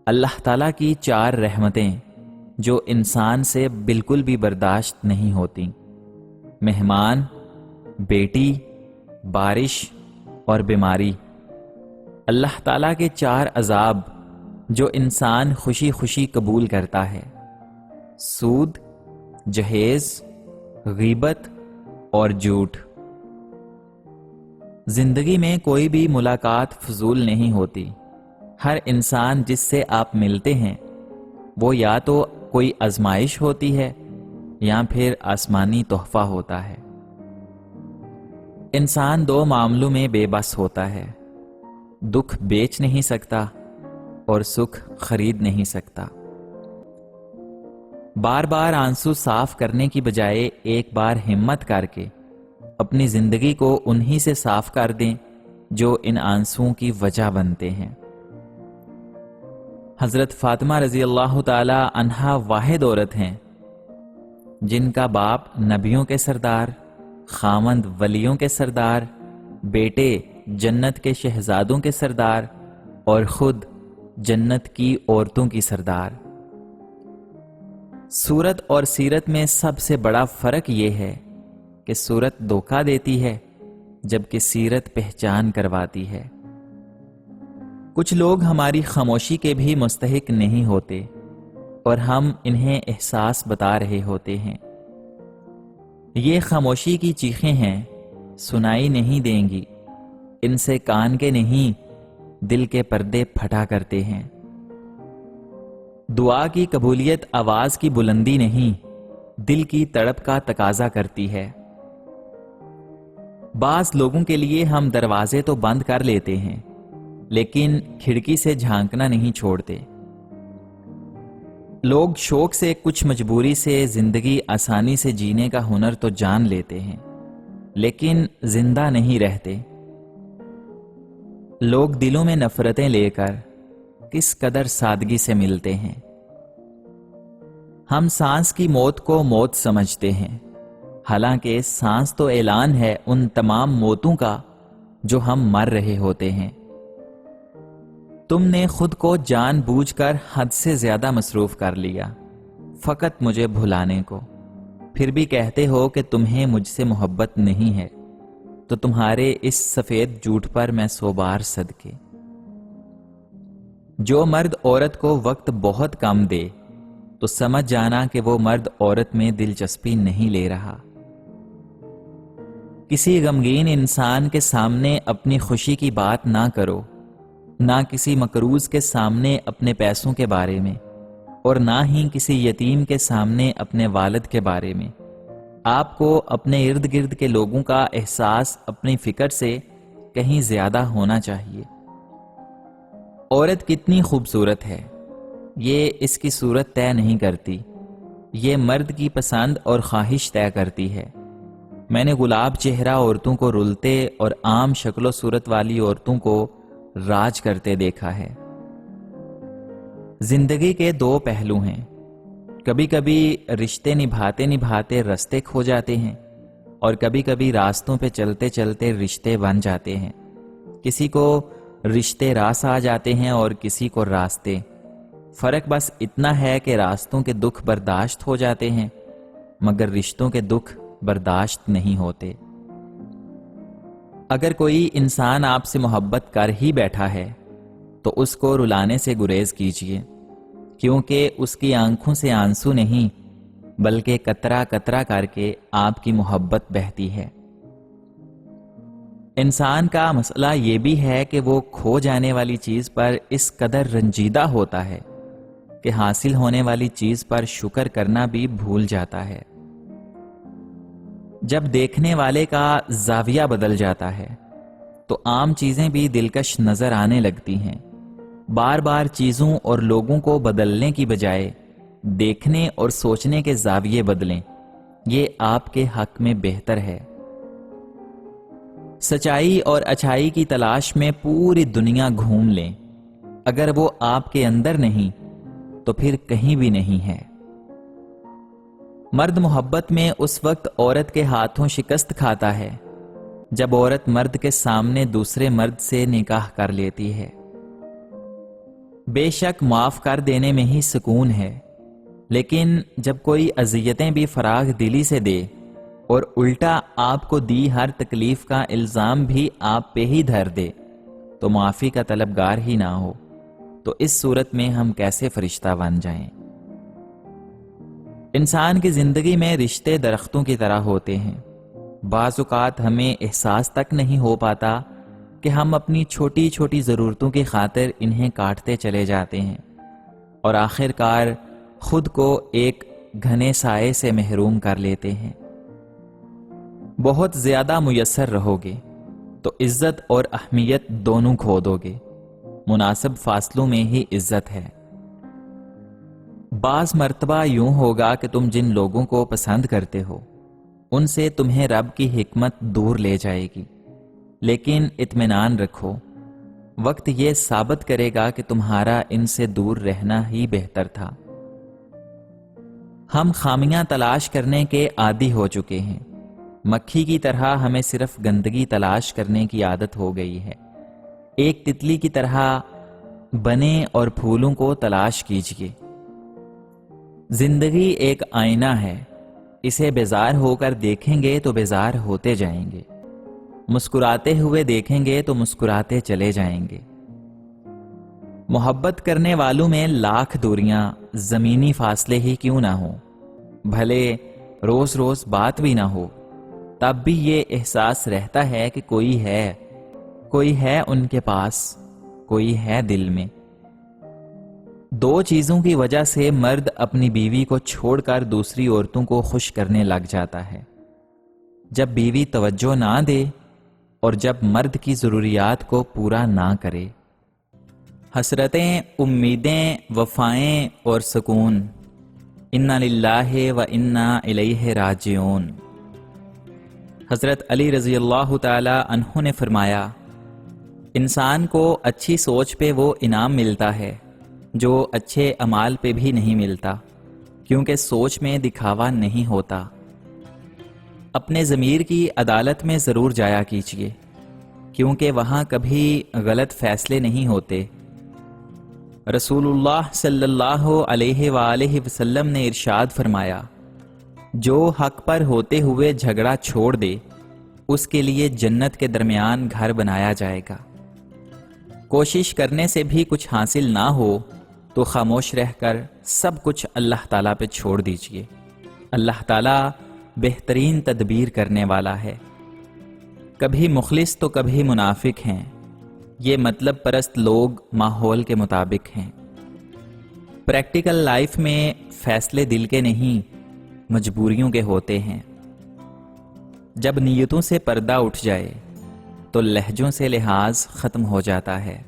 اللہ تعالیٰ کی 4 رحمتیں جو انسان سے بالکل بھی برداشت نہیں ہوتی: مہمان، بیٹی، بارش اور بیماری۔ اللہ تعالیٰ کے 4 عذاب جو انسان خوشی خوشی قبول کرتا ہے: سود، جہیز، غیبت اور جھوٹ۔ زندگی میں کوئی بھی ملاقات فضول نہیں ہوتی۔ ہر انسان جس سے آپ ملتے ہیں وہ یا تو کوئی آزمائش ہوتی ہے یا پھر آسمانی تحفہ ہوتا ہے۔ انسان 2 معاملوں میں بے بس ہوتا ہے: دکھ بیچ نہیں سکتا اور سکھ خرید نہیں سکتا۔ بار بار آنسو صاف کرنے کی بجائے ایک بار ہمت کر کے اپنی زندگی کو انہی سے صاف کر دیں جو ان آنسوؤں کی وجہ بنتے ہیں۔ حضرت فاطمہ رضی اللہ تعالی عنہا واحد عورت ہیں جن کا باپ نبیوں کے سردار، خامند ولیوں کے سردار، بیٹے جنت کے شہزادوں کے سردار اور خود جنت کی عورتوں کی سردار۔ صورت اور سیرت میں سب سے بڑا فرق یہ ہے کہ صورت دھوکہ دیتی ہے جبکہ سیرت پہچان کرواتی ہے۔ کچھ لوگ ہماری خاموشی کے بھی مستحق نہیں ہوتے اور ہم انہیں احساس بتا رہے ہوتے ہیں۔ یہ خاموشی کی چیخیں ہیں، سنائی نہیں دیں گی، ان سے کان کے نہیں دل کے پردے پھٹا کرتے ہیں۔ دعا کی قبولیت آواز کی بلندی نہیں، دل کی تڑپ کا تقاضا کرتی ہے۔ بعض لوگوں کے لیے ہم دروازے تو بند کر لیتے ہیں لیکن کھڑکی سے جھانکنا نہیں چھوڑتے۔ لوگ شوق سے کچھ مجبوری سے زندگی آسانی سے جینے کا ہنر تو جان لیتے ہیں لیکن زندہ نہیں رہتے۔ لوگ دلوں میں نفرتیں لے کر کس قدر سادگی سے ملتے ہیں۔ ہم سانس کی موت کو موت سمجھتے ہیں حالانکہ سانس تو اعلان ہے ان تمام موتوں کا جو ہم مر رہے ہوتے ہیں۔ تم نے خود کو جان بوجھ کر حد سے زیادہ مصروف کر لیا فقط مجھے بھلانے کو، پھر بھی کہتے ہو کہ تمہیں مجھ سے محبت نہیں ہے، تو تمہارے اس سفید جھوٹ پر میں 100 بار صدقے۔ جو مرد عورت کو وقت بہت کم دے تو سمجھ جانا کہ وہ مرد عورت میں دلچسپی نہیں لے رہا۔ کسی غمگین انسان کے سامنے اپنی خوشی کی بات نہ کرو، نہ کسی مقروض کے سامنے اپنے پیسوں کے بارے میں اور نہ ہی کسی یتیم کے سامنے اپنے والد کے بارے میں۔ آپ کو اپنے ارد گرد کے لوگوں کا احساس اپنی فکر سے کہیں زیادہ ہونا چاہیے۔ عورت کتنی خوبصورت ہے یہ اس کی صورت طے نہیں کرتی، یہ مرد کی پسند اور خواہش طے کرتی ہے۔ میں نے گلاب چہرہ عورتوں کو رلتے اور عام شکل و صورت والی عورتوں کو راج کرتے دیکھا ہے۔ زندگی کے 2 پہلو ہیں، کبھی کبھی رشتے نبھاتے نبھاتے رستے کھو جاتے ہیں اور کبھی کبھی راستوں پہ چلتے چلتے رشتے بن جاتے ہیں۔ کسی کو رشتے راس آ جاتے ہیں اور کسی کو راستے۔ فرق بس اتنا ہے کہ راستوں کے دکھ برداشت ہو جاتے ہیں مگر رشتوں کے دکھ برداشت نہیں ہوتے۔ اگر کوئی انسان آپ سے محبت کر ہی بیٹھا ہے تو اس کو رلانے سے گریز کیجیے، کیونکہ اس کی آنکھوں سے آنسو نہیں بلکہ قطرہ قطرہ کر کے آپ کی محبت بہتی ہے۔ انسان کا مسئلہ یہ بھی ہے کہ وہ کھو جانے والی چیز پر اس قدر رنجیدہ ہوتا ہے کہ حاصل ہونے والی چیز پر شکر کرنا بھی بھول جاتا ہے۔ جب دیکھنے والے کا زاویہ بدل جاتا ہے تو عام چیزیں بھی دلکش نظر آنے لگتی ہیں۔ بار بار چیزوں اور لوگوں کو بدلنے کی بجائے دیکھنے اور سوچنے کے زاویے بدلیں، یہ آپ کے حق میں بہتر ہے۔ سچائی اور اچھائی کی تلاش میں پوری دنیا گھوم لیں، اگر وہ آپ کے اندر نہیں تو پھر کہیں بھی نہیں ہے۔ مرد محبت میں اس وقت عورت کے ہاتھوں شکست کھاتا ہے جب عورت مرد کے سامنے دوسرے مرد سے نکاح کر لیتی ہے۔ بے شک معاف کر دینے میں ہی سکون ہے، لیکن جب کوئی اذیتیں بھی فراغ دلی سے دے اور الٹا آپ کو دی ہر تکلیف کا الزام بھی آپ پہ ہی دھر دے تو معافی کا طلبگار ہی نہ ہو، تو اس صورت میں ہم کیسے فرشتہ بن جائیں؟ انسان کی زندگی میں رشتے درختوں کی طرح ہوتے ہیں۔ بعض اوقات ہمیں احساس تک نہیں ہو پاتا کہ ہم اپنی چھوٹی چھوٹی ضرورتوں کی خاطر انہیں کاٹتے چلے جاتے ہیں اور آخر کار خود کو ایک گھنے سائے سے محروم کر لیتے ہیں۔ بہت زیادہ میسر رہو گے تو عزت اور اہمیت دونوں کھو دو گے، مناسب فاصلوں میں ہی عزت ہے۔ بعض مرتبہ یوں ہوگا کہ تم جن لوگوں کو پسند کرتے ہو ان سے تمہیں رب کی حکمت دور لے جائے گی، لیکن اطمینان رکھو، وقت یہ ثابت کرے گا کہ تمہارا ان سے دور رہنا ہی بہتر تھا۔ ہم خامیاں تلاش کرنے کے عادی ہو چکے ہیں، مکھی کی طرح ہمیں صرف گندگی تلاش کرنے کی عادت ہو گئی ہے۔ ایک تتلی کی طرح بنے اور پھولوں کو تلاش کیجیے۔ زندگی ایک آئینہ ہے، اسے بیزار ہو کر دیکھیں گے تو بیزار ہوتے جائیں گے، مسکراتے ہوئے دیکھیں گے تو مسکراتے چلے جائیں گے۔ محبت کرنے والوں میں لاکھ دوریاں، زمینی فاصلے ہی کیوں نہ ہوں، بھلے روز روز بات بھی نہ ہو، تب بھی یہ احساس رہتا ہے کہ کوئی ہے ان کے پاس، کوئی ہے دل میں۔ دو چیزوں کی وجہ سے مرد اپنی بیوی کو چھوڑ کر دوسری عورتوں کو خوش کرنے لگ جاتا ہے، جب بیوی توجہ نہ دے اور جب مرد کی ضروریات کو پورا نہ کرے۔ حسرتیں، امیدیں، وفائیں اور سکون، انا للہ و انا الیہ راجعون۔ حضرت علی رضی اللہ تعالی عنہ نے فرمایا، انسان کو اچھی سوچ پہ وہ انعام ملتا ہے جو اچھے اعمال پہ بھی نہیں ملتا، کیونکہ سوچ میں دکھاوا نہیں ہوتا۔ اپنے ضمیر کی عدالت میں ضرور جایا کیجیے، کیونکہ وہاں کبھی غلط فیصلے نہیں ہوتے۔ رسول اللہ صلی اللہ علیہ وآلہ وسلم نے ارشاد فرمایا، جو حق پر ہوتے ہوئے جھگڑا چھوڑ دے اس کے لیے جنت کے درمیان گھر بنایا جائے گا۔ کوشش کرنے سے بھی کچھ حاصل نہ ہو تو خاموش رہ کر سب کچھ اللہ تعالیٰ پہ چھوڑ دیجئے۔ اللہ تعالیٰ بہترین تدبیر کرنے والا ہے۔ کبھی مخلص تو کبھی منافق ہیں، یہ مطلب پرست لوگ ماحول کے مطابق ہیں۔ پریکٹیکل لائف میں فیصلے دل کے نہیں مجبوریوں کے ہوتے ہیں۔ جب نیتوں سے پردہ اٹھ جائے تو لہجوں سے لحاظ ختم ہو جاتا ہے۔